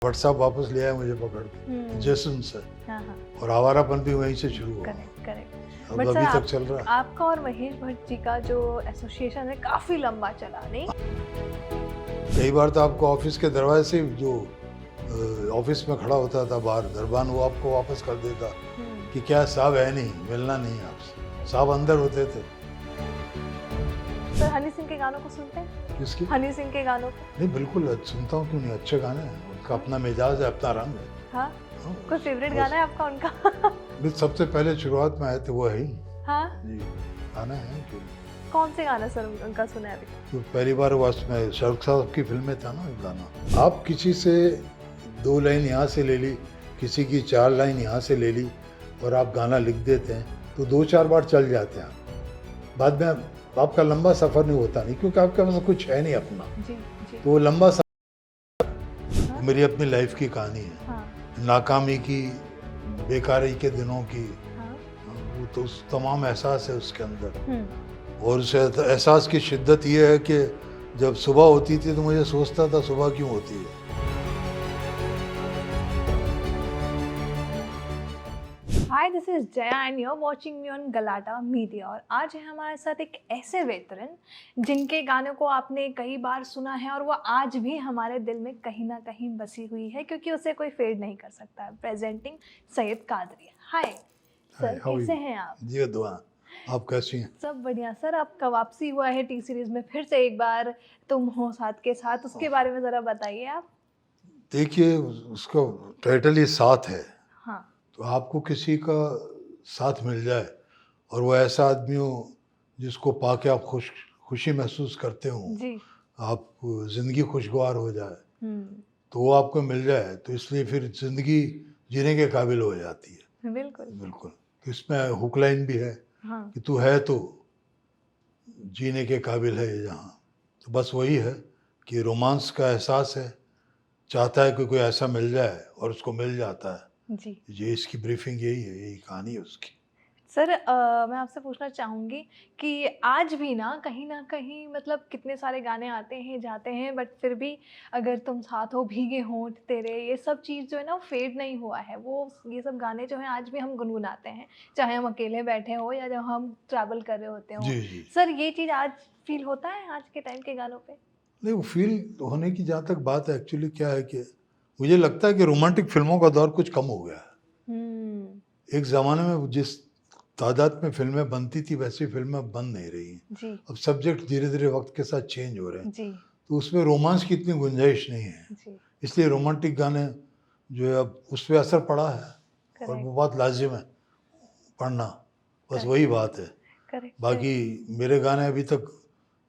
WhatsApp वापस ले आया मुझे पकड़ के जैसन से। हाँ हाँ और आवारापन भी वहीं से शुरू हुआ। Correct correct. अब बट अभी सर तक चल रहा है। आपका और महेश भट्ट जी का जो एसोसिएशन है काफी लंबा चला नहीं? कई बार तो आपको ऑफिस के दरवाजे से जो ऑफिस में खड़ा होता था बाहर दरबान, वो आपको वापस कर देता कि क्या साहब है नहीं, मिलना नहीं है आपसे। साहब अंदर होते थे। सर हनी सिंह के गानों को सुनते हैं? किसकी? हनी सिंह के गानों को? नहीं, बिल्कुल सुनता हूँ, क्यों नहीं। अच्छे गाने हैं, उनका अपना मिजाज है, अपना रंग है। हाँ हाँ, कोई फेवरेट गाना है आपका उनका? बस सबसे पहले शुरुआत में आए थे वो है ही हाँ जी, गाना है क्यों। कौन से गाना सर उनका सुना है अभी? तो पहली बार वो उसमें शाहरुख साहब की फिल्म में था ना गाना। आप किसी से 2 लाइन यहाँ से ले ली, किसी की 4 लाइन यहाँ से ले ली, और आप गाना लिख देते हैं तो 2-4 बार चल जाते हैं आप। बाद में आपका लंबा सफ़र नहीं होता, नहीं, क्योंकि आपके पास कुछ है नहीं अपना। जी जी तो वो लंबा सफ़र हाँ? मेरी अपनी लाइफ की कहानी है। हाँ नाकामी की, बेकारी के दिनों की, हाँ वो तो उस तमाम एहसास है उसके अंदर। और उस एहसास की शिद्दत ये है कि जब सुबह होती थी तो मुझे सोचता था सुबह क्यों होती है। Hi this is Jaya and you are watching me on Galatta media. और आज है हमारे साथ एक ऐसे वेटरन जिनके गानों को आपने कई बार सुना है और वो आज भी हमारे दिल में कहीं ना कहीं बसी हुई है, क्योंकि उसे कोई फेड नहीं कर सकता है। Presenting Syed Qadri. Hi sir, कैसे हैं आप? जी दुआ, आप कैसी हैं? सब बढ़िया सर। आपका वापसी हुआ है टी सीरीज में फिर से एक बार, तुम हो साथ के साथ, उसके बारे में ज़रा बताइए आप। देखिए, उसका टाइटल ही साथ है। हाँ तो आपको किसी का साथ मिल जाए और वो ऐसा आदमी हो जिसको पाके आप खुशी महसूस करते हो, जी आप ज़िंदगी खुशगवार हो जाए, हम्म तो वो आपको मिल जाए तो इसलिए फिर ज़िंदगी जीने के काबिल हो जाती है। बिल्कुल बिल्कुल। तो इसमें हुक लाइन भी है हाँ कि तू है तो जीने के काबिल है ये जहाँ। तो बस वही है कि रोमांस का एहसास है, चाहता है कि कोई ऐसा मिल जाए और उसको मिल जाता है। जी ये इसकी ब्रीफिंग यही है, यही कहानी है उसकी। सर मैं आपसे पूछना चाहूँगी कि आज भी ना कहीं मतलब कितने सारे गाने आते हैं जाते हैं, बट फिर भी अगर तुम साथ हो, भीगे होंठ तेरे, ये सब चीज़ जो है ना फेड नहीं हुआ है। वो ये सब गाने जो हैं आज भी हम गुनगुनाते हैं, चाहे हम अकेले बैठे हो या जब हम ट्रैवल कर रहे होते हो। जी जी। सर ये चीज़ आज फील होता है आज के टाइम के गानों पे? नहीं, वो फील होने की जहाँ तक बात है, एक्चुअली क्या है कि मुझे लगता है कि रोमांटिक फिल्मों का दौर कुछ कम हो गया है। एक ज़माने में जिस तादाद में फिल्में बनती थी वैसी फिल्में अब बन नहीं रही हैं। जी अब सब्जेक्ट धीरे धीरे वक्त के साथ चेंज हो रहे हैं, जी तो उसमें रोमांस की इतनी गुंजाइश नहीं है। जी इसलिए रोमांटिक गाने जो है अब उस पर असर पड़ा है, और करेक्ट वो बात लाजिम है पढ़ना। बस करेक्ट वही बात है। करेक्ट बाकी मेरे गाने अभी तक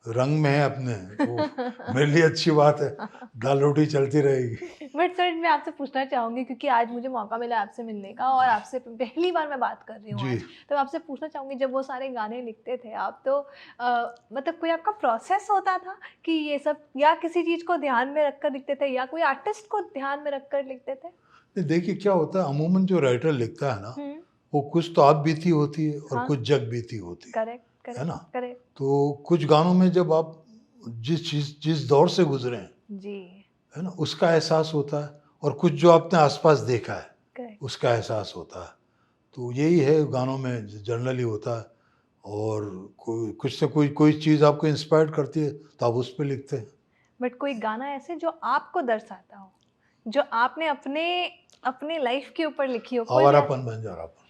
रंग में है अपने, तो मेरे लिए अच्छी बात है, दाल रोटी चलती रहेगी। बट सर मैं आपसे पूछना चाहूँगी, क्योंकि आज मुझे मौका मिला आपसे मिलने का और आपसे पहली बार मैं बात कर रही हूँ जी। आज, तो मैं आपसे पूछना चाहूँगी, जब वो सारे गाने लिखते थे आप, तो मतलब कोई आपका प्रोसेस होता था कि ये सब, या किसी चीज़ को ध्यान में रखकर लिखते थे, या कोई आर्टिस्ट को ध्यान में रखकर लिखते थे? नहीं, देखिए क्या होता है, अमूमन जो राइटर लिखता है ना, हम्म वो कुछ तो आप बीती होती है और हाँ कुछ जग बीती होती करेक्ट है करेक्ट ना। करेक्ट तो कुछ गानों में जब आप जिस दौर से गुजरे हैं, जी है ना, उसका एहसास होता है, और कुछ जो आपने आसपास देखा है करेक्ट उसका एहसास होता है। तो यही है गानों में जनरली होता है। और कोई कुछ से कोई चीज़ आपको इंस्पायर करती है तो आप उस पर लिखते हैं। बट कोई गाना ऐसे जो आपको दर्शाता हो, जो आपने अपने अपने लाइफ के ऊपर लिखी हो, कोई भी आवारापन, बंजारापन।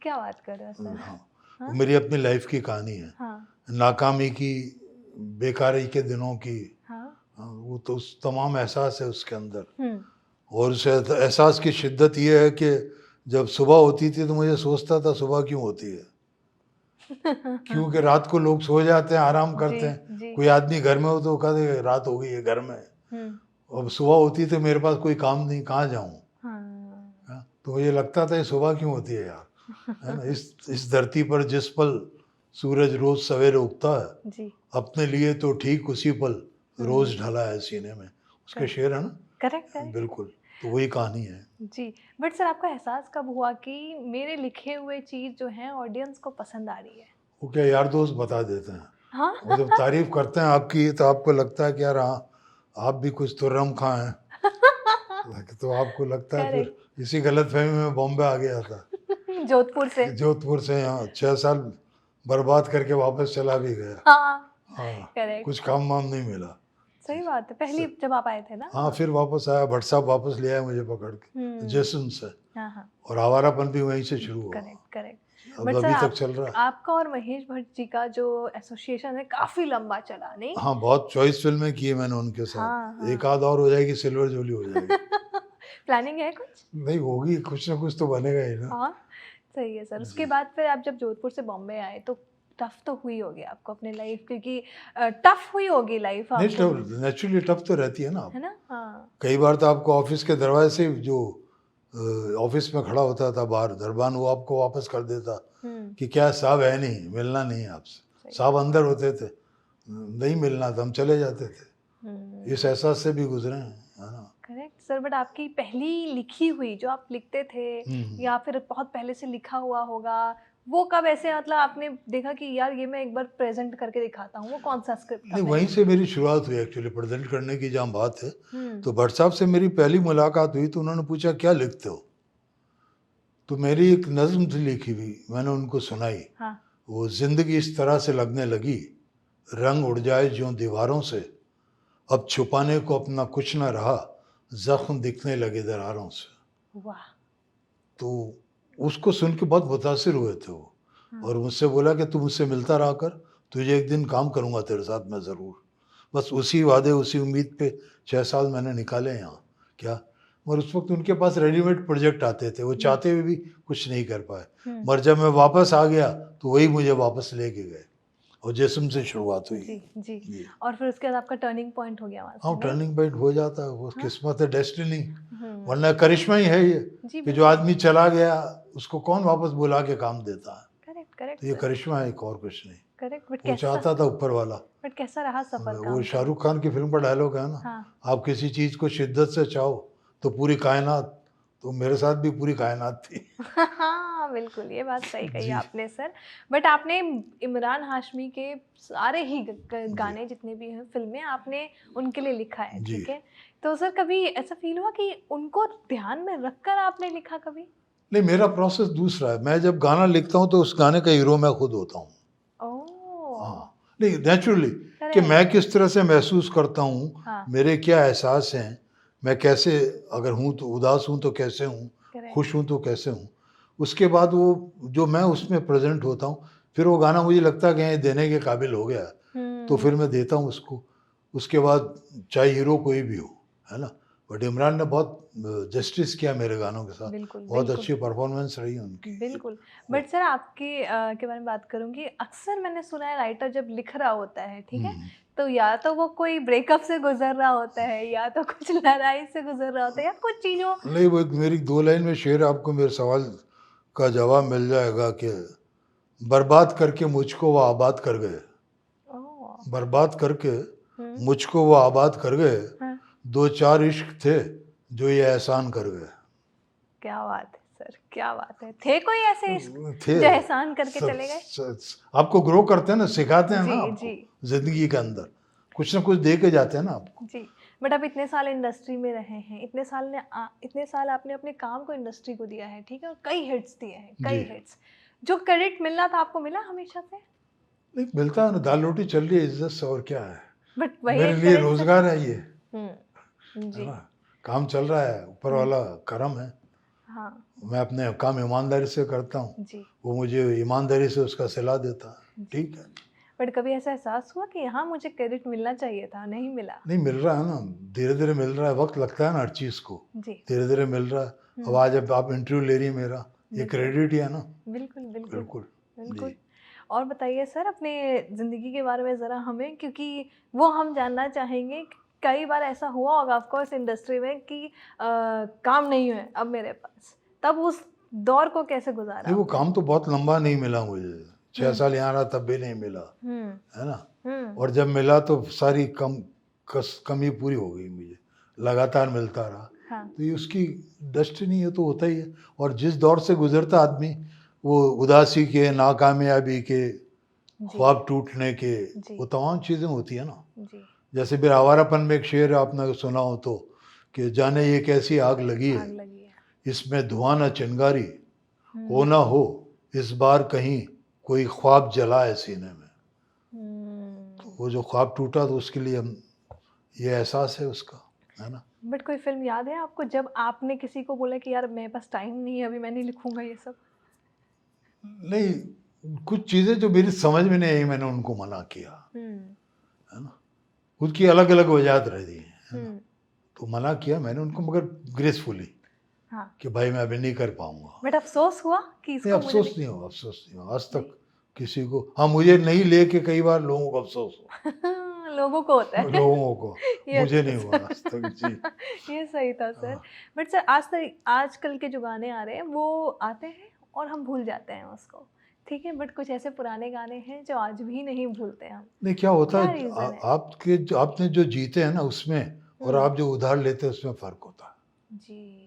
क्या बात कर रहे हो सर? हाँ, वो हाँ मेरी अपनी लाइफ की कहानी है। हाँ नाकामी की, बेकारी के दिनों की, हाँ वो तो उस तमाम एहसास है उसके अंदर। हम्म और उस एहसास की शिद्दत ये है कि जब सुबह होती थी तो मुझे सोचता था सुबह क्यों होती है। क्योंकि रात को लोग सो जाते हैं, आराम जी करते हैं। जी कोई आदमी घर में हो तो कहते रात हो गई है घर में। हम्म अब सुबह होती तो मेरे पास कोई काम नहीं, कहाँ जाऊँ। हाँ हाँ, तो मुझे लगता था ये सुबह क्यों होती है यार, है ना। इस धरती पर जिस पल सूरज रोज सवेरे उगता है, जी अपने लिए तो ठीक उसी पल रोज ढला है सीने में। उसके करेक्ट शेर है ना। करेक्ट करेक्ट बिल्कुल, तो वही कहानी है। जी। बट सर आपको एहसास कब हुआ कि मेरे लिखे हुए चीज़ जो है ऑडियंस को पसंद आ रही है? वो क्या यार दोस्त बता देते हैं। हाँ वो जब तारीफ करते हैं आपकी तो आपको लगता है कि यार हाँ, आप भी कुछ तो रम खा हैं। तो आपको लगता है फिर करेक्ट। इसी गलतफहमी में बॉम्बे आ गया था। जोधपुर से। जोधपुर से यहाँ 6 साल बर्बाद करके वापस चला भी गया। हाँ, हाँ, करेक्ट। कुछ काम वाम नहीं मिला। सही बात है, पहली जब आप आए थे ना? हाँ, फिर वापस आया, भट्ट साहब वापस ले आए मुझे पकड़ के जैसुन से, हाँ, हाँ। और आवारापन भी वहीं से शुरू हुआ। Correct, correct. अब बट अभी सर तक चल रहा है। आपका और महेश भट्ट जी का जो एसोसिएशन है काफ़ी लंबा चला, नहीं? हाँ, बहुत चॉइस फिल्में की है मैंने उनके साथ। हाँ, एक हाँ। आध और हो जाएगी, सिल्वर जुबली हो जाएगी। प्लानिंग है कुछ? नहीं होगी, कुछ ना कुछ तो बनेगा ही ना। हाँ, सही है सर। उसके जी। बाद फिर आप जब जोधपुर से बॉम्बे आए तो टफ तो हुई होगी आपको अपनी लाइफ, क्योंकि टफ हुई होगी लाइफ नहीं, आपको, टफ नेचुरली टफ तो रहती है ना। है ना? हाँ। कई बार तो आपको ऑफिस के दरवाजे से जो ऑफिस में खड़ा होता था बाहर दरबान, वो आपको वापस कर देता कि क्या साहब है नहीं, मिलना नहीं है आपसे। सही। साहब अंदर होते थे, नहीं मिलना था, हम चले जाते थे। इस एहसास से भी गुजरे हैं, है ना। Correct sir. बट आपकी पहली लिखी हुई जो आप लिखते थे या फिर बहुत पहले से लिखा हुआ होगा, वो कब ऐसे मतलब आपने देखा कि यार ये मैं एक बार प्रेजेंट करके दिखाता हूँ, वो कौन सा स्क्रिप्ट था? नहीं, वहीं से मेरी शुरुआत हुई एक्चुअली प्रेजेंट करने की, जहाँ बात है। हम्म। तो भट्ट साहब से मेरी पहली मुलाकात हुई तो उन्होंने पूछा क्या लिखते हो, तो मेरी एक नज्म थी लिखी हुई, मैंने उनको सुनाई। हाँ। वो जिंदगी इस तरह से लगने लगी, रंग उड़ जाए ज्यों दीवारों से, अब छुपाने को अपना कुछ न रहा, जख्म दिखने लगे दरारों से। वाह। तो उसको सुन के बहुत मुतासिर हुए थे वो, और मुझसे बोला कि तू मुझसे मिलता रहा कर, तुझे एक दिन काम करूँगा तेरे साथ मैं ज़रूर। बस उसी वादे उसी उम्मीद पे 6 साल मैंने निकाले यहाँ। क्या, मगर उस वक्त उनके पास रेडीमेड प्रोजेक्ट आते थे, वो चाहते हुए भी कुछ नहीं कर पाए। मगर जब मैं वापस आ गया तो वही मुझे वापस लेके गए, और जैसम से शुरुआत हुई। जी, जी। जी। और फिर उसके बाद आपका टर्निंग पॉइंट हो गया वहाँ से, हाँ, नहीं? टर्निंग पॉइंट हो जाता है, वो किस्मत है, डेस्टिनी, हम्म। वरना करिश्मा ही है ये जी, कि जो आदमी चला गया उसको कौन वापस बुला के काम देता है। करेक्ट, करेक्ट तो ये सर। करिश्मा है, एक और कुछ नहीं। करेक्ट। बट वो कैसा, चाहता था ऊपर वाला। बट कैसा रहा सफर वो काम? शाहरुख खान की फिल्म का डायलॉग है ना, हाँ। आप किसी चीज को शिद्दत से चाहो तो पूरी कायनात, तो मेरे साथ भी पूरी कायनात थी। हाँ, बिल्कुल, ये बात सही कही जी। आपने सर। बट आपने इमरान हाशमी के सारे ही गाने जितने भी हैं फिल्में आपने उनके लिए लिखा है, जी। ठीक है? तो सर कभी ऐसा फील हुआ कि उनको ध्यान में रखकर आपने लिखा कभी? नहीं, मेरा प्रोसेस दूसरा है। मैं जब गाना लिखता हूँ तो उस गाने का हीरो मैं खुद होता हूँ। ओह! हाँ, नहीं, नेचुरली कि करेक्ट। मैं किस तरह से महसूस करता हूँ, हाँ। मेरे क्या एहसास हैं, मैं कैसे, अगर हूँ तो उदास हूँ तो कैसे हूँ, करेक्ट। खुश हूँ तो कैसे हूँ। उसके बाद वो जो मैं उसमें प्रेजेंट होता हूँ, फिर वो गाना मुझे लगता है कि ये देने के काबिल हो गया है, तो फिर मैं देता हूँ उसको। उसके बाद चाहे हीरो कोई भी हो, है ना। बट इमरान ने बहुत जस्टिस किया मेरे गानों के साथ, बिल्कुल, बहुत बिल्कुल। अच्छी परफॉर्मेंस रही उनकी। बिल्कुल। बट सर आपके के बारे में बात करूँगी, अक्सर मैंने सुना है राइटर जब लिख रहा होता है, ठीक है? तो या तो वो कोई ब्रेकअप से गुजर रहा होता है, या तो कुछ लड़ाई से गुजर रहा होता है, या कुछ चीज़ों। नहीं, वो एक मेरी 2 लाइन में शेर आपको मेरे सवाल का जवाब मिल जाएगा कि बर्बाद करके मुझको वो आबाद कर गए, ओह! बर्बाद करके मुझको वो आबाद कर गए, हाँ। 2-4 इश्क थे जो ये एहसान कर गए। क्या बात है सर, क्या बात है! थे कोई ऐसे इश्क थे, जो एहसान करके सब चले गए? आपको ग्रो करते हैं ना, सिखाते हैं ना जी, आपको, जी। जिंदगी के अंदर कुछ ना कुछ दे के जाते हैं ना आपको। जी। बट आप इतने साल इंडस्ट्री में रहे हैं, इतने साल आपने अपने काम को इंडस्ट्री को दिया है, ठीक है? और कई हिट्स दिए हैं, कई जी। हिट्स। जो क्रेडिट मिलना था आपको मिला हमेशा से? नहीं, मिलता है ना, दाल रोटी चल रही है इज्जत से, और क्या है। बट वही मेरे एक लिए credit सर। रोजगार है ये, है जी। ना, काम चल रहा है, ऊपर वाला करम है। हाँ। मैं अपने काम ईमानदारी से करता हूँ, जी। वो मुझे ईमानदारी से उसका सिला देता है, ठीक है। बट कभी ऐसा एहसास हुआ कि हाँ मुझे क्रेडिट मिलना चाहिए था, नहीं मिला? नहीं, मिल रहा है ना, धीरे धीरे मिल रहा है, वक्त लगता है ना हर चीज़ को, जी। धीरे धीरे मिल रहा है। अब आज अब आप इंटरव्यू ले रही है मेरा, ये क्रेडिट ही है ना। बिल्कुल, बिल्कुल। बिल्कुल। बिल्कुल। जी। और बताइए सर अपने ज़िंदगी के बारे में ज़रा हमें, क्योंकि वो हम जानना चाहेंगे कि कई बार ऐसा हुआ होगा ऑफ कोर्स इंडस्ट्री में कि काम नहीं है अब मेरे पास, तब उस दौर को कैसे गुजारा? नहीं, वो काम तो बहुत लंबा नहीं मिला मुझे, 6 साल यहाँ रहा तब भी नहीं मिला, है ना। और जब मिला तो सारी कमी पूरी हो गई मुझे, लगातार मिलता रहा। हाँ। तो ये उसकी डेस्टिनी है, तो होता ही है। और जिस दौर से गुजरता आदमी, वो उदासी के, नाकामयाबी के, ख्वाब टूटने के, वो तमाम चीज़ें होती है ना। जी। जैसे फिर आवारापन में एक शेर आपने सुना हो तो, कि जाने ये कैसी आग लगी आग है, लगी है। इसमें धुआं न चिंगारी, हो हम्म, ना हो इस बार कहीं कोई ख्वाब जला है सीने में। तो वो जो ख्वाब टूटा तो उसके लिए हम ये एहसास है उसका, है ना। बट कोई फिल्म याद है आपको जब आपने किसी को बोला कि यार मेरे पास टाइम नहीं है अभी मैं नहीं लिखूंगा ये सब? नहीं, कुछ चीज़ें जो मेरी समझ में नहीं आई मैंने उनको मना किया, हम्म। है ना। खुद की अलग अलग वजह रहती है ना। हम्म। तो मना किया मैंने उनको, मगर ग्रेसफुली, हाँ। कि भाई मैं अभी नहीं कर पाऊंगा। बट अफसोस हुआ कि नहीं, इसको मुझे अफसोस नहीं हुआ, अफसोस नहीं हुआ आज तक किसी को। हाँ, मुझे नहीं लेके कई बार लोगों को अफसोस हुआ, लोगों को होता है। लोगों को, ये मुझे अच्छा नहीं हुआ आज तक जी। ये सही था सर। हाँ। बट सर आजकल के जो गाने आ रहे हैं वो आते हैं और हम भूल जाते हैं उसको, ठीक है, बट कुछ ऐसे पुराने गाने हैं जो आज भी नहीं भूलते हम। नहीं, क्या होता क्या है रीजन है? आपने जो जीते हैं ना उसमें और हम्म। आप जो उधार लेते हैं उसमें फर्क होता है। जी।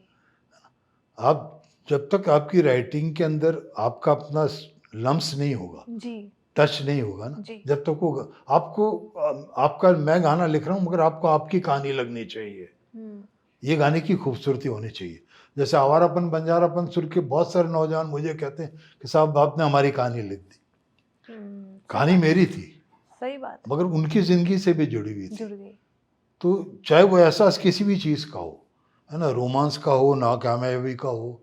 आप जब तक आपकी राइटिंग के अंदर आपका अपना लम्स नहीं होगा, जी। टच नहीं होगा ना, जी। जब तक वो आपको आपका, मैं गाना लिख रहा हूँ मगर आपको आपकी कहानी लगनी चाहिए। हम्म। ये गाने की खूबसूरती होनी चाहिए। जैसे आवारापन बंजारापन सुन के बहुत सारे नौजवान मुझे कहते हैं कि साहब आपने हमारी कहानी लिख दी। सही कहानी बात है। मेरी थी सही बात है। मगर उनकी ज़िंदगी से भी जुड़ी हुई थी। जुड़ गई। तो चाहे वो एहसास किसी भी चीज़ का हो, है ना, रोमांस का हो, नाकामयाबी का हो,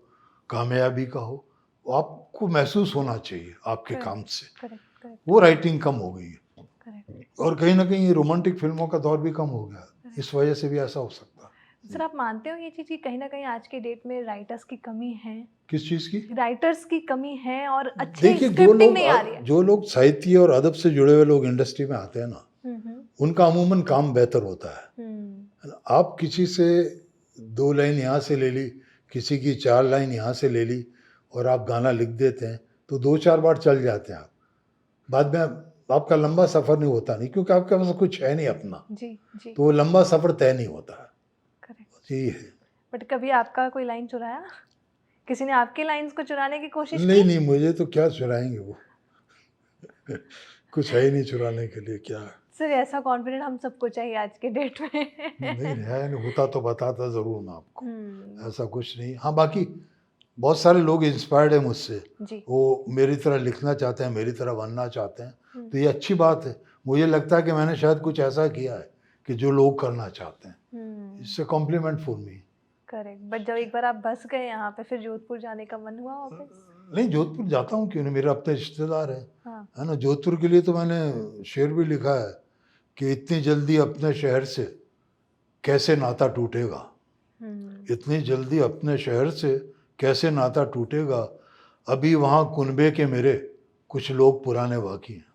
कामयाबी का हो, वो आपको महसूस होना चाहिए आपके काम से। करेक्ट करेक्ट वो राइटिंग कम हो गई है करेक्ट। और कहीं ना कहीं ये रोमांटिक फिल्मों का दौर भी कम हो गया, इस वजह से भी ऐसा हो सकता है। सर आप मानते हो ये चीज़ कि कहीं ना कहीं आज के डेट में राइटर्स की कमी है? किस चीज़ की? राइटर्स की कमी है और अच्छी देखिए, स्क्रिप्टिंग नहीं आ रही है। जो लोग साहित्य और अदब से जुड़े हुए लोग इंडस्ट्री में आते हैं ना, हम्म। उनका अमूमन काम बेहतर होता है। हम्म। आप किसी से 2 लाइन यहाँ से ले ली, किसी की 4 लाइन यहाँ से ले ली और आप गाना लिख देते हैं, तो 2-4 बार चल जाते हैं आप। बाद में आपका लंबा सफ़र नहीं होता, नहीं, क्योंकि आपके पास कुछ है नहीं अपना, जी जी। तो वो लंबा सफ़र तय नहीं होता है। करेक्ट। यही है। बट कभी आपका कोई लाइन चुराया? किसी ने आपकी लाइंस को चुराने की कोशिश नहीं, की? नहीं, मुझे तो क्या चुराएँगे वो। कुछ है ही नहीं चुराने के लिए, क्या है? सर ऐसा कॉन्फिडेंट हम सबको चाहिए आज के डेट में। नहीं है, नहीं होता तो बताता ज़रूर मैं आपको। हम्म। ऐसा कुछ नहीं। हाँ, बाकी बहुत सारे लोग इंस्पायर्ड हैं मुझसे। जी। वो मेरी तरह लिखना चाहते हैं, मेरी तरह बनना चाहते हैं, हम्म। तो ये अच्छी बात है। मुझे लगता है कि मैंने शायद कुछ ऐसा किया है कि जो लोग करना चाहते हैं। इससे complement for me. Correct. But जब एक बार आप बस गए यहाँ पे फिर जोधपुर जाने का मन हुआ वापस? नहीं, जोधपुर जाता हूँ, क्यों नहीं, मेरे अपने रिश्तेदार हैं, हाँ। है ना। जोधपुर के लिए तो मैंने शेर भी लिखा है कि इतनी जल्दी अपने शहर से कैसे नाता टूटेगा, इतनी जल्दी अपने शहर से कैसे नाता टूटेगा, अभी वहाँ कुनबे के मेरे कुछ लोग पुराने बाकी हैं।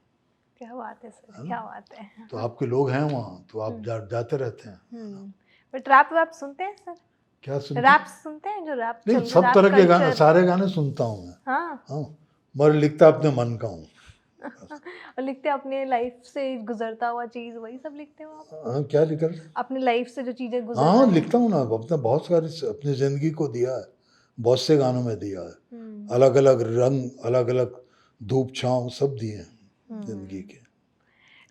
क्या बात है सर, है क्या ना? बात है। तो आपके लोग हैं वहाँ, तो आप जाते रहते हैं। बट रैप वैप सुनते हैं सर? क्या सुनते हैं? रैप सुनते हैं जो रैप नहीं, चल सब रैप तरह के गाने, कल्चर? सारे गाने सुनता हूँ मैं। हाँ। हाँ, मगर लिखता अपने मन का हूँ। और लिखते अपने लाइफ से गुजरता हुआ चीज वही सब लिखते हो आप? हाँ, क्या लिखा? अपने लाइफ से जो चीजें गुजर हाँ, रही हैं। लिखता हूँ ना, अपने बहुत सारे अपनी ज़िंदगी को दिया है, बहुत से गानों में दिया है। हम्म। अलग अलग रंग, अलग अलग धूप छाँव सब दिए हैं ज़िंदगी के।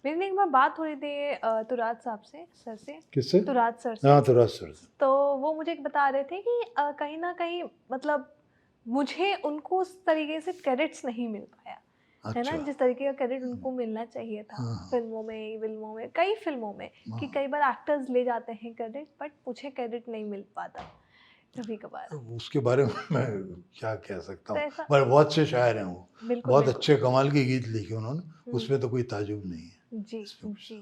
मेरी एक बार बात हो रही थी तुराज साहब से, सर से। किससे? तुराज सर से। हाँ, तो राज सर से। तो वो मुझे एक बता रहे थे कि कहीं ना कहीं मतलब मुझे उनको उस तरीके से क्रेडिट्स नहीं मिल पाया, है ना, अच्छा। जिस तरीके का क्रेडिट उनको मिलना चाहिए था। हाँ। फिल्मों में कई फिल्मों में कि हाँ। कई बार एक्टर्स ले जाते हैं क्रेडिट बट मुझे क्रेडिट नहीं मिल पाता कभी कभार। उसके बारे में मैं क्या कह सकता तो हूँ, ऐसा पर बहुत अच्छे शायर हैं वो, बिल्कुल बहुत बिल्कुल। अच्छे कमाल के गीत लिखे उन्होंने, उसमें तो कोई ताजुब नहीं है। जी इसमें कुछ जी।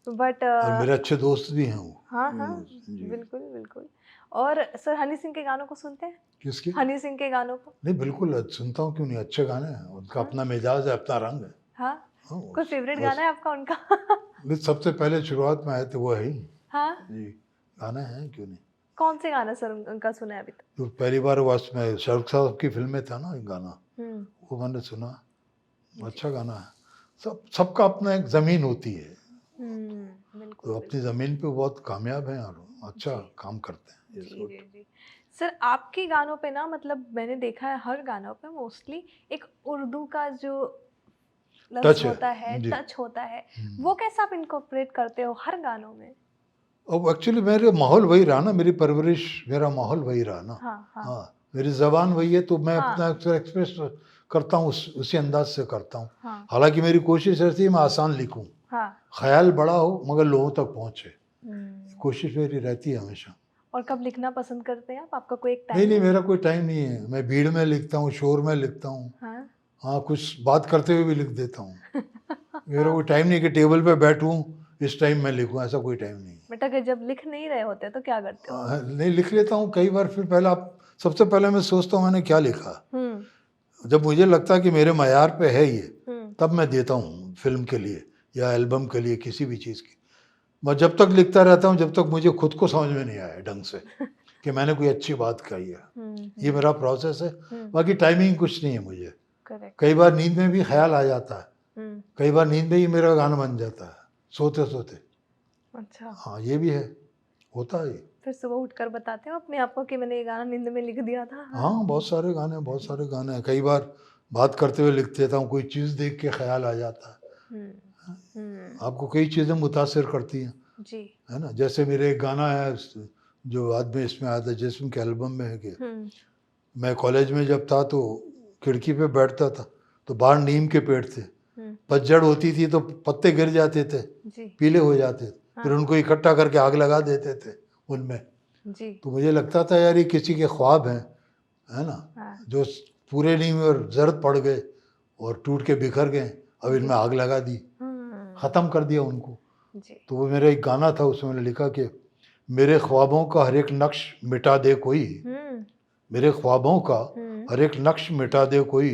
बट और मेरे अच्छे दोस्त भी हैं वो। हाँ हाँ जी। बिल्कुल बिल्कुल। और सर हनी सिंह के गानों को सुनते हैं? किसके? हनी सिंह के गानों को? नहीं, बिल्कुल सुनता हूँ, क्यों नहीं, अच्छे गाने हैं, उनका हाँ अपना मिजाज है, अपना रंग है। हाँ। हाँ, कोई फेवरेट बस गाना है आपका उनका? नहीं, सबसे पहले शुरुआत में आए थे वो है ही हाँ। जी, गाना है, क्यों नहीं। कौन से गाना सर उनका सुना है अभी तक? तो पहली बार वो उसमें शाहरुख साहब की फिल्म में था ना एक गाना, वो मैंने सुना, अच्छा गाना है। सबका अपना एक ज़मीन होती है, बिल्कुल तो अपनी ज़मीन पे बहुत कामयाब हैं और अच्छा जी। काम करते हैं। ये जी जी जी। सर आपके गानों पे ना मतलब मैंने देखा है हर गानों पे मोस्टली एक उर्दू का जो लफ्ज टच है होता है, जी। टच होता है, वो कैसे आप इनकॉर्पोरेट करते हो हर गानों में? अब एक्चुअली मेरे माहौल वही रहा ना, मेरी परवरिश, मेरा माहौल वही रहा ना। हाँ, हाँ, हाँ, मेरी ज़बान वही है, तो मैं हाँ, अपना एक्सप्रेस करता हूँ, उसी अंदाज से करता हूँ। हाँ, हालांकि मेरी कोशिश रहती है मैं आसान लिखूँ, हाँ। ख्याल बड़ा हो मगर लोगों तक पहुँचे, हम्म। कोशिश मेरी रहती है हमेशा। और कब लिखना पसंद करते हैं आप? आपका कोई एक नहीं टाइम नहीं, है? मेरा कोई टाइम नहीं है, मैं भीड़ में लिखता हूँ, शोर में लिखता हूँ। हाँ। हाँ, कुछ बात करते हुए भी लिख देता हूँ। मेरा कोई टाइम नहीं कि टेबल पे बैठूँ इस टाइम में लिखूँ, ऐसा कोई टाइम नहीं है। बट अगर जब लिख नहीं रहे होते तो क्या करते हो आप? नहीं, लिख लेता हूँ कई बार, फिर पहले आप सबसे पहले मैं सोचता हूँ मैंने क्या लिखा। हम्म। जब मुझे लगता है कि मेरे मयार पे है ये, हम्म। तब मैं देता हूँ फिल्म के लिए या एल्बम के लिए, किसी भी चीज़ की। मैं जब तक लिखता रहता हूँ जब तक मुझे खुद को समझ में नहीं आया ढंग से कि मैंने कोई अच्छी बात कही है। ये मेरा प्रोसेस है। बाकी टाइमिंग कुछ नहीं है मुझे। करेक्ट। कई बार नींद में भी ख्याल आ जाता है, हम्म। कई बार नींद में ही मेरा गाना बन जाता है, सोते सोते। अच्छा। हाँ, ये भी है, होता है। फिर सुबह उठकर बताते हो अपने आप को कि मैंने ये गाना नींद में लिख दिया था? हाँ, बहुत सारे गाने हैं। कई बार बात करते हुए लिख देता हूँ, कोई चीज़ देख के ख्याल आ जाता है। हम्म। हम्म। आपको कई चीज़ें मुतासिर करती हैं, जी। है ना। जैसे मेरे एक गाना है जो बाद में इसमें आया था, जिस्म के एल्बम में है, कि हम्म। मैं कॉलेज में जब था तो खिड़की पे बैठता था, तो बाहर नीम के पेड़ थे, हम्म। पतझड़ होती थी तो पत्ते गिर जाते थे, जी। पीले हो जाते थे, फिर हाँ। उनको इकट्ठा करके आग लगा देते थे उनमें। जी। तो मुझे लगता था यार ये किसी के ख्वाब हैं, है ना, हाँ। जो पूरे नीम और जर्द पड़ गए और टूट के बिखर गए, अब जी। इनमें आग लगा दी, हम्म। ख़त्म कर दिया उनको। जी। तो वो मेरा एक गाना था, उसमें मैंने लिखा कि मेरे ख्वाबों का हर एक नक्श मिटा दे कोई, हम्म। मेरे ख्वाबों का हम्म। हर एक नक्श मिटा दे कोई,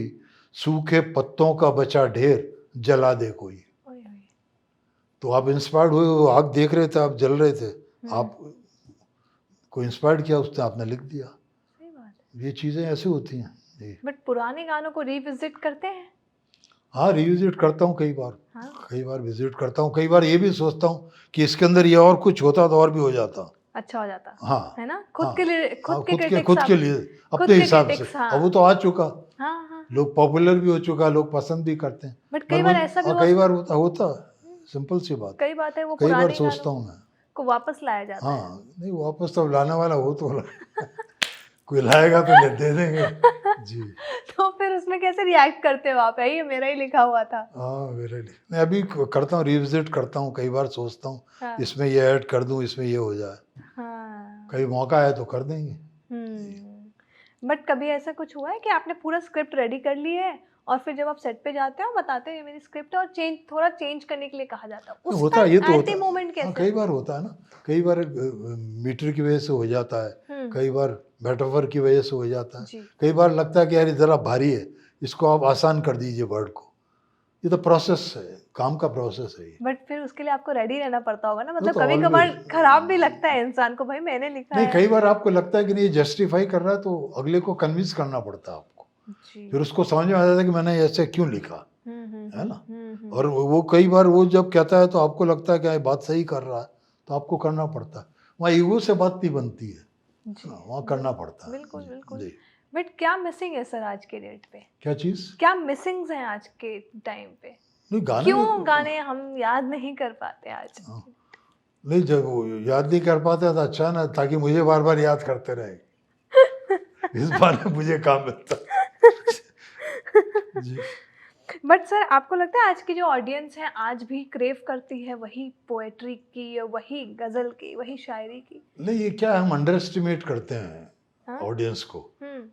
सूखे पत्तों का बचा ढेर जला दे कोई। ओए ओए। तो आप इंस्पायर्ड हुए, वो आग देख रहे थे, आप जल रहे थे, आप को इंस्पायर्ड किया उसने, आपने लिख दिया। सही बात है। ये चीज़ें ऐसी होती हैं जी। बट पुराने गानों को रिविजिट करते हैं? हाँ, रिविजिट करता हूँ कई बार, हाँ। कई बार विजिट करता हूँ, कई बार ये भी सोचता हूँ कि इसके अंदर ये और कुछ होता तो और भी हो जाता। अच्छा हो जाता हाँ, है ना? खुद हाँ, के लिए, हाँ, खुद के क्रिटिक्स खुद के आप, लिए, खुद अपने के हिसाब से। क्रिटिक्स। हाँ, अब वो तो आ चुका, हाँ, हाँ। लोग पॉपुलर भी हो चुका, लोग पसंद भी करते हैं। बट पर कई बार ऐसा भी हाँ, हो, कई बार होता सिंपल सी बात। कई बात है वो कई बार पुराने गानों सोचता हूँ मैं, को वापस लाया जाता है। हाँ, नहीं वापस तो लाने वाला हो तो कोई लाएगा तो दे देंगे जी। तो फिर उसमें कैसे रिएक्ट करते हो आप? है ये मेरा ही लिखा हुआ था। हाँ, मेरे लिए मैं अभी करता हूँ, रिविजिट करता हूँ, कई बार सोचता हूँ हाँ। इसमें ये ऐड कर दूँ, इसमें ये हो जाए, हाँ। कभी मौका आया तो कर देंगे। बट कभी ऐसा कुछ हुआ है कि आपने पूरा स्क्रिप्ट रेडी कर ली है और फिर जब आप सेट पे जाते हो बताते हो ये मेरी स्क्रिप्ट है और थोड़ा चेंज करने के लिए कहा जाता है, उस होता है, ये तो एट होता द है। मोमेंट हाँ, कैसे? कई बार होता है ना, कई बार मीटर की वजह से हो जाता है, कई बार मेटाफर की वजह से हो जाता है, जी। कई बार लगता है कि यार ये ज़रा भारी है, इसको आप आसान कर दीजिए वर्ड को। ये तो प्रोसेस है, काम का प्रोसेस है ये। बट फिर उसके लिए आपको रेडी रहना पड़ता होगा ना, वो मतलब तो कभी कभार always- खराब भी लगता है इंसान को, भाई मैंने लिखा नहीं, है। कई बार आपको लगता है कि नहीं जस्टिफाई कर रहा है, तो अगले को कन्विंस करना पड़ता है आपको, जी। फिर उसको समझ में आ जाता है कि मैंने ऐसे क्यों लिखा, है ना। हम्म। और वो कई बार वो जब कहता है तो आपको लगता है कि ये बात सही कर रहा है, तो आपको करना पड़ता है। वहाँ ईगो से बात नहीं बनती है, जी। वहाँ करना पड़ता है। बिल्कुल जी, बिल्कुल। जी। बट क्या मिसिंग है सर आज के डेट पे? क्या चीज़? क्या मिसिंग्स हैं आज के टाइम पे? नहीं, गाने क्यों गाने हम याद नहीं कर पाते आज? हाँ। नहीं, जब वो याद नहीं कर पाते तो अच्छा ना, ताकि मुझे बार बार याद करते रहे, इस बहाने मुझे काम मिलता जी। बट सर आपको लगता है आज की जो ऑडियंस है आज भी क्रेव करती है वही पोएट्री की, या वही गजल की, वही शायरी की? नहीं, ये क्या है, हम अंडर एस्टिमेट करते हैं हाँ? ऑडियंस को,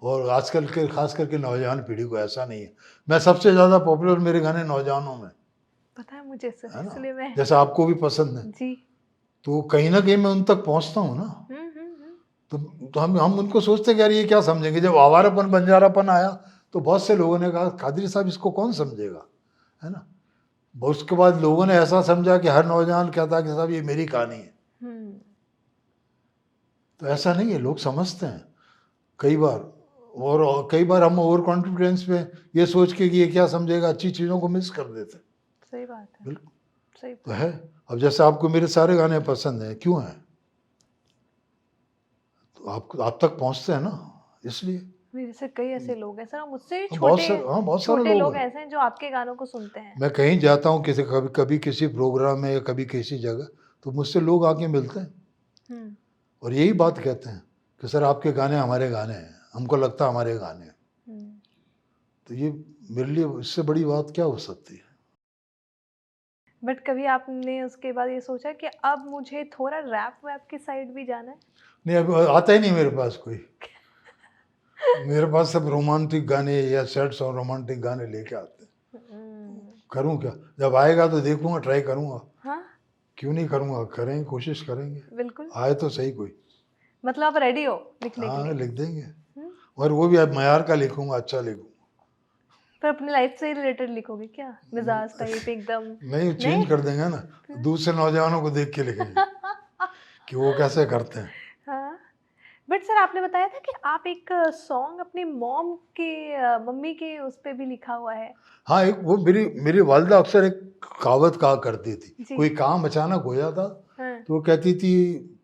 और आजकल के खास करके नौजवान पीढ़ी को। ऐसा नहीं है, मैं सबसे ज़्यादा पॉपुलर मेरे गाने नौजवानों में, पता है मुझे सर, है ना, इसलिए मैं। जैसे आपको भी पसंद है, जी। तो कहीं ना कहीं मैं उन तक पहुंचता हूँ ना। तो हम उनको सोचते कि यार ये क्या समझेंगे। जब आवारापन बंजारापन आया तो बहुत से लोगों ने कहा कादरी साहब इसको कौन समझेगा, है ना। उसके बाद लोगों ने ऐसा समझा कि हर नौजवान कहता कि साहब ये मेरी कहानी है। तो ऐसा नहीं है, लोग समझते हैं कई बार, और कई बार हम ओवर कॉन्फिडेंस में ये सोच के कि ये क्या समझेगा, अच्छी चीज़ों को मिस कर देते हैं। सही बात है। बिल्कुल सही तो है। अब जैसे आपको मेरे सारे गाने पसंद हैं, क्यों हैं, तो आप तक पहुंचते हैं ना, इसलिए। मेरे से कई ऐसे लोग हैं सर, मुझसे भी बहुत छोटे सारे लोग हैं। ऐसे हैं जो आपके गानों को सुनते हैं। मैं कहीं जाता हूँ, कभी किसी प्रोग्राम में या कभी किसी जगह, तो मुझसे लोग आके मिलते हैं, हम्म, और यही बात कहते हैं कि सर आपके गाने हमारे गाने हैं, हमको लगता हमारे गाने हैं। हम्म। तो ये मेरे लिए इससे बड़ी बात क्या हो सकती है? बट कभी आपने उसके बाद ये सोचा कि अब मुझे थोड़ा रैप वैप की साइड भी जाना है? नहीं, अब आता ही नहीं मेरे पास कोई। मेरे पास सब रोमांटिक गाने या सैड सॉन्ग रोमांटिक गाने लेके आते हैं। हम्म, करूँ क्या? जब आएगा तो देखूंगा, ट्राई करूंगा। हाँ, क्यों नहीं करूंगा, करेंगे, कोशिश करेंगे। बिल्कुल। आए तो सही कोई। मतलब आप रेडी हो लिखने के हाँ, लिए? लिख देंगे। हम्म, और वो भी अब मयार का लिखूंगा, अच्छा लिखूंगा। पर अपनी लाइफ से ही रिलेटेड लिखोगे क्या, मिजाज टाइप एकदम? नहीं, नहीं। चेंज कर देंगे ना। दूसरे नौजवानों को देख के लिखेंगे कि वो कैसे करते हैं। हाँ, बट सर आपने बताया था कि आप एक सॉन्ग अपनी मॉम के मम्मी के उस पे भी लिखा हुआ है। हाँ, एक वो मेरी मेरी वालिदा अक्सर एक कहावत कहा करती थी। जी। कोई काम अचानक हो जाता हाँ, तो वो कहती थी,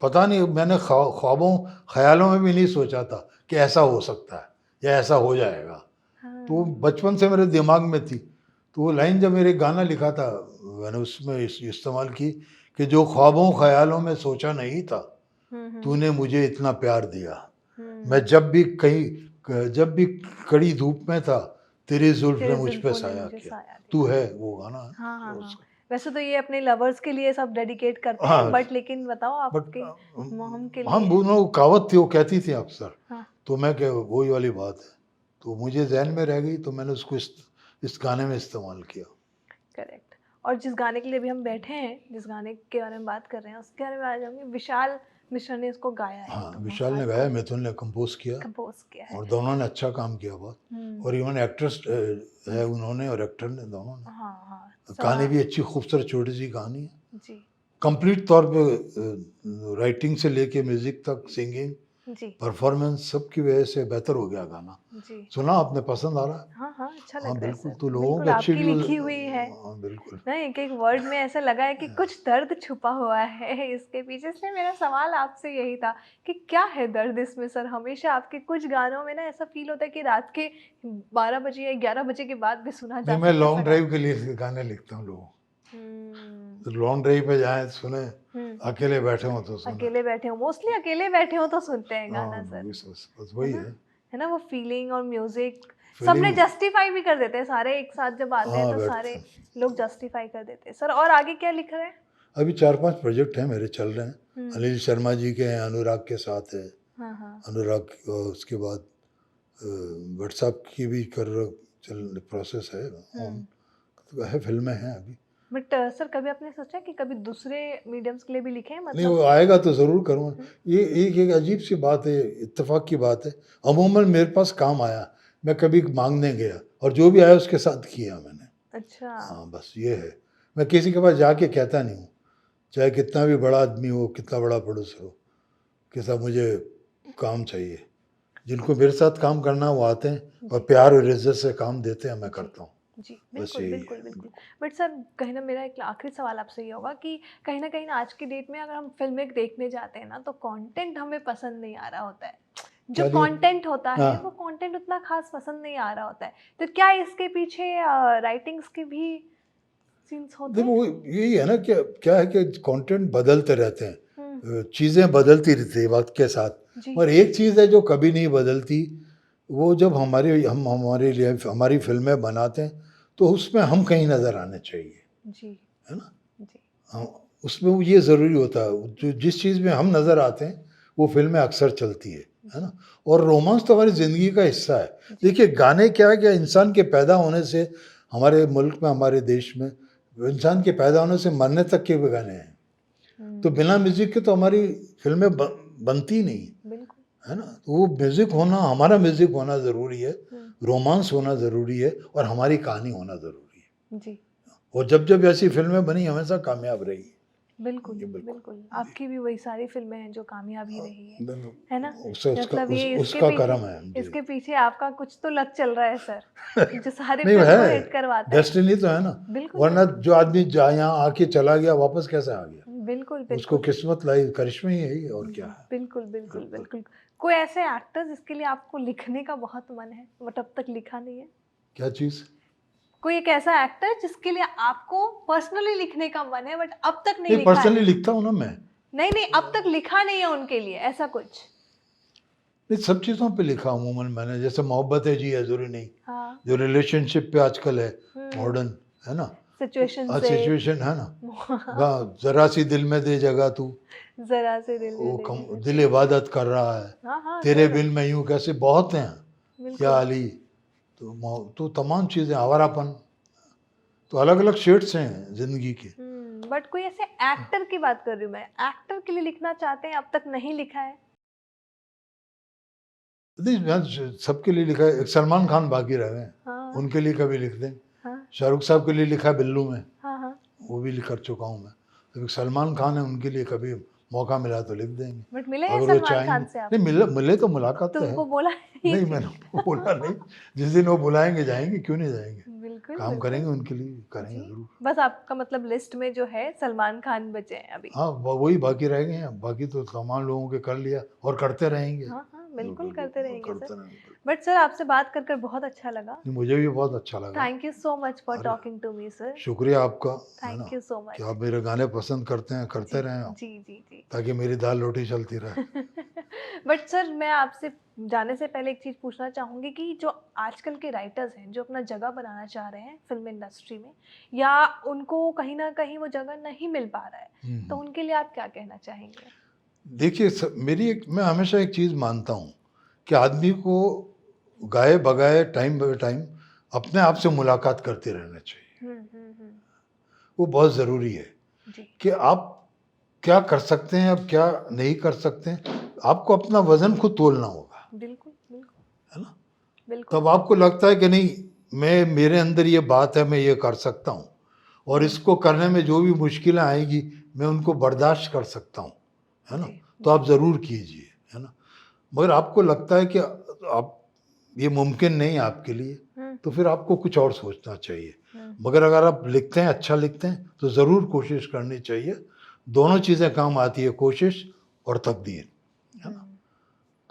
पता नहीं, मैंने ख्वाबों ख्यालों में भी नहीं सोचा था कि ऐसा हो सकता है या ऐसा हो जाएगा। तो वो हाँ। बचपन से मेरे दिमाग में थी। तो वो लाइन जब मेरे गाना लिखा था, मैंने उसमें इस्तेमाल की कि जो ख्वाबों ख्यालों में सोचा नहीं था, हम्म। तूने मुझे इतना प्यार दिया। मैं हम्म। जब भी कड़ी धूप में था, तेरी जुल्फ ने तेरे मुझ पे जुल्फों ने साया मुझे किया। साया तू दिया। है वो गाना है हाँ, हाँ, वो हाँ। उसका। वैसे तो ये अपने लवर्स के लिए सब डेडिकेट करते हैं, हाँ, बट लेकिन बताओ बट आपके मॉम के हम लिए। दोनों कहावत थी, वो कहती थी अक्सर। हाँ, तो मैं क्या, वही वाली बात है। तो मुझे जहन में रह गई, तो मैंने उसको इस गाने में इस्तेमाल किया। करेक्ट। और जिस गाने के लिए अभी हम बैठे हैं, जिस गाने के बारे में बात कर रहे हैं, उसके बारे में आ जाऊंगी। विशाल मिश्रा ने इसको गाया है, हाँ, तो विशाल ने हार्ड गाया, को मिथुन ने कंपोज किया। कंपोज किया है। और दोनों ने अच्छा काम किया बहुत। हम्म। और इवन एक्ट्रेस है उन्होंने, और एक्टर ने, दोनों ने। हाँ, हाँ, कहानी भी अच्छी, खूबसूरत छोटी सी कहानी है। जी, कंप्लीट तौर पे राइटिंग से लेके म्यूजिक तक, सिंगिंग, जी, परफॉर्मेंस, सब की वजह से बेहतर हो गया गाना। जी। सुना आपने? पसंद आ रहा है? हाँ, हाँ, अच्छा हाँ लग रहा है बिल्कुल, सर। तो लोगों बिल्कुल के अच्छे आपकी व्यूज। लिखी हुई है हाँ बिल्कुल। ना, एक-एक वर्ड में ऐसा लगा है कि कुछ दर्द छुपा हुआ है इसके पीछे। इसलिए मेरा सवाल आपसे यही था कि क्या है दर्द इसमें सर? हमेशा आपके कुछ गानों में ना ऐसा फ़ील होता है कि रात के 12 बजे या 11 बजे के बाद भी सुना नहीं, जा मैं सकता है ऐसा लॉन्ग गाना। ड्राइव के लिए गाने लिखता हूँ लोगों। हुँ, तो लॉन्ग ड्राइव पे जाएं तो सुने, हुँ। अकेले बैठे हो तो सुने। अकेले बैठे हो, मोस्टली अकेले बैठे हो तो सुनते हैं हाँ, गाना सर, बस है वही ना? है। है ना? वो फीलिंग और म्यूज़िक सबने फीलिंग। जस्टिफाई भी कर देते हैं, सारे एक साथ जब आते हैं हाँ, तो बैठते सारे हैं। लोग जस्टिफाई कर देते हैं। सर और आगे क्या लिख रहे हैं? अभी 4-5 प्रोजेक्ट हैं मेरे, चल रहे हैं। हुँ। अनिल शर्मा जी के हैं, अनुराग के साथ है। हाँ, हाँ। अनुराग उसके बाद व्हाट्सएप की भी चल प्रोसेस है ऑन। हुँ। तो है, फिल्में हैं अभी। बट सर कभी आपने सोचा कि कभी दूसरे मीडियम्स के लिए भी लिखें, नहीं, वो मतलब? आएगा तो ज़रूर करूँगा। हुँ। ये एक अजीब सी बात है, इत्तेफाक की बात है। अमूमन मेरे पास काम आया, मैं कभी माँगने गया, और जो भी आया उसके साथ किया मैंने। अच्छा। हाँ, बस ये है। मैं किसी के पास जाके कहता नहीं हूँ, चाहे कितना भी बड़ा आदमी हो, कितना बड़ा पड़ोसी हो, कि साहब मुझे काम चाहिए। जिनको मेरे साथ काम करना है वो आते हैं, और जी, प्यार और इज़्ज़त से काम देते हैं, मैं जी। करता हूँ। जी, बस बिल्कुल, यही बिल्कुल, है। बिल्कुल। बट सर कहीं न मेरा एक आखिरी सवाल आपसे ये होगा कि कहीं न आज की डेट में अगर हम फ़िल्में देखने जाते हैं ना, तो कंटेंट हमें पसंद नहीं आ रहा होता है। जो चलिए। कंटेंट होता है, वो हाँ, कंटेंट उतना ख़ास पसंद नहीं आ रहा होता है। तो क्या इसके पीछे राइटिंग्स के भी सीन्स होते देखो हैं? वो यही है ना, क्या क्या है कि कंटेंट बदलते रहते हैं। हुँ, चीज़ें बदलती रहती है वक़्त के साथ। जी, और एक चीज़ है जो कभी नहीं बदलती, वो जब हमारे लिए हमारी फ़िल्में बनाते हैं, तो उसमें हम कहीं नज़र आने चाहिए, जी, है ना? जी, हाँ, उसमें वो ये ज़रूरी होता है, जो जिस चीज़ में हम नज़र आते हैं, वो फ़िल्में अक्सर चलती है जी, ना? और रोमांस तो हमारी ज़िंदगी का हिस्सा है। जी। देखिए, गाने क्या है कि इंसान के पैदा होने से, हमारे मुल्क में, हमारे देश में, इंसान के पैदा होने से मरने तक के भी गाने हैं। तो हुँ, बिना म्यूज़िक के तो हमारी फ़िल्में बनती ही नहीं, बिल्कुल। है ना? तो वो म्यूज़िक होना, हमारा म्यूज़िक होना ज़रूरी है, हुँ, रोमांस होना ज़रूरी है, और हमारी कहानी होना ज़रूरी है। जी। और जब-जब ऐसी फ़िल्में बनी, हमेशा कामयाब रही। बिल्कुल, जी, बिल्कुल। बिल्कुल। जी। आपकी भी वही सारी फ़िल्में हैं जो कामयाब ही रही हैं, बिल्कुल, है ना? उससे मतलब ये उसका करम है। जी। इसके पीछे आपका कुछ तो लक चल रहा है सर, जो सारी नहीं, वो फ़िल्मों है, हिट करवाता है। डेस्टिनी तो है ना। बिल्कुल, वरना बिल्कुल। जो आदमी यहाँ आके चला गया, वापस कैसे आ गया? बिल्कुल, उसको बिल्कुल। किस्मत लाई, करिश्मा ही है ये, और क्या है? बिल्कुल, बिल्कुल, बिल्कुल। बिल्कुल। कोई ऐसे एक्टर जिसके लिए आपको लिखने का बहुत मन है, बट अब तक लिखा नहीं है? क्या चीज़? कोई एक ऐसा एक्टर जिसके लिए आपको पर्सनली लिखने का मन है, बट अब तक नहीं नहीं, लिखा है? पर्सनली लिखता हूँ ना मैं। नहीं नहीं, अब तक लिखा नहीं है उनके लिए ऐसा कुछ। नहीं, सब चीज़ों पे लिखा अमूमन मैंने, जैसे मोहब्बत है जी है ज़रूरी नहीं, हाँ। जो रिलेशनशिप पे आजकल है मॉडर्न, है ना, सिचुएशन से। सिचुएशन है ना, ज़रा सी दिल में दे जगह तू, जरा से दिल वो में दे कम दे दिल जगह। इबादत कर रहा है, हाँ हाँ, तेरे सही बात। बिल में यूं कैसे, बहुत हैं, या बिल्कुल। अली, तो तमाम चीज़ें, आवारापन, तो अलग अलग शेड्स हैं ज़िंदगी के। बट कोई ऐसे एक्टर की बात कर रही हूँ मैं, एक्टर के लिए लिखना चाहते हैं, अब तक नहीं लिखा है। नहीं, मैं सबके लिए लिखा है, एक सलमान खान बाकी रह गए, हाँ उनके लिए कभी लिख दें। हाँ शाहरुख साहब के लिए लिखा है बिल्लू में, हाँ हाँ। वो भी कर चुका हूँ मैं। तो सलमान खान है, उनके लिए कभी मौका मिला तो लिख देंगे, बट मिले हैं अगर वो सलमान खान चाहेंगे। से आप? नहीं, मिले मिले तो मुलाकात तो तो उनको है। बोला नहीं? नहीं, मैंने बोला नहीं, जिस दिन वो बुलाएंगे जाएंगे, क्यों नहीं जाएंगे, बिल्कुल काम बिल्कुल। करेंगे उनके लिए, करेंगे जी। ज़रूर। बस आपका मतलब लिस्ट में जो है सलमान खान बचे हैं अभी। हाँ, वही बाकी रह गए हैं, बाकी तो तमाम लोगों के कर लिया और करते रहेंगे। हाँ हाँ, बिल्कुल बिल्कुल करते बिल्कुल रहेंगे सर। करते रहेंगे। बट सर, आपसे बात कर कर बहुत अच्छा लगा। नहीं, मुझे भी बहुत अच्छा लगा। Thank you so much for अरे, टॉकिंग टू मी सर। शुक्रिया आपका, है ना, थैंक यू सो कि मच। आप मेरे गाने पसंद करते हैं, जी करते रहें आप, जी जी जी। ताकि मेरी दाल रोटी चलती रहे। बट सर, मैं आपसे जाने से पहले एक चीज़ पूछना चाहूँगी कि जो आजकल के राइटर्स हैं, जो अपना जगह बनाना चाह रहे हैं फिल्म इंडस्ट्री में, या उनको कहीं ना कहीं वो जगह नहीं मिल पा रहा है, तो उनके लिए आप क्या कहना चाहेंगे? देखिए, मैं हमेशा एक चीज़ मानता हूँ कि आदमी को गाए बगाए टाइम बाय टाइम अपने आप से मुलाकात करते रहना चाहिए। हम्म। वो बहुत ज़रूरी है जी। कि आप क्या कर सकते हैं, अब क्या नहीं कर सकते हैं, आपको अपना वज़न खुद तोलना होगा, बिल्कुल बिल्कुल है ना? बिल्कुल। तब आपको लगता है कि नहीं, मेरे अंदर ये बात है, मैं ये कर सकता हूँ, और इसको करने में जो भी मुश्किलें आएगी, मैं उनको बर्दाश्त कर सकता हूँ, है ना? जी तो जी। आप ज़रूर कीजिए, है ना? मगर आपको लगता है कि आप, ये मुमकिन नहीं है आपके लिए, तो फिर आपको कुछ और सोचना चाहिए। मगर अगर आप लिखते हैं, अच्छा लिखते हैं, तो ज़रूर कोशिश करनी चाहिए। दोनों चीज़ें काम आती है, कोशिश और तकदीर, है ना?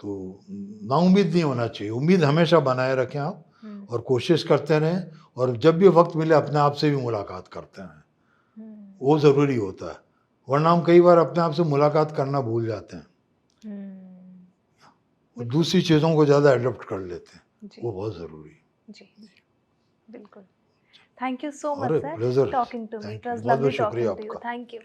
तो नाउम्मीद नहीं होना चाहिए, उम्मीद हमेशा बनाए रखें आप, और कोशिश करते रहें, और जब भी वक्त मिले अपने आप से भी मुलाकात करते रहें, वो ज़रूरी होता है। वरना हम कई बार अपने आप से मुलाकात करना भूल जाते हैं और बिल्कुल। दूसरी चीज़ों को ज़्यादा एडॉप्ट कर लेते हैं, जी वो बहुत ज़रूरी है। जी। बिल्कुल। थैंक यू सो मच अरे sir pleasure, talking to me. It thank you, was बहुत बहुत लवली शुक्रिया टॉकिंग टू यू। आपका। Thank you.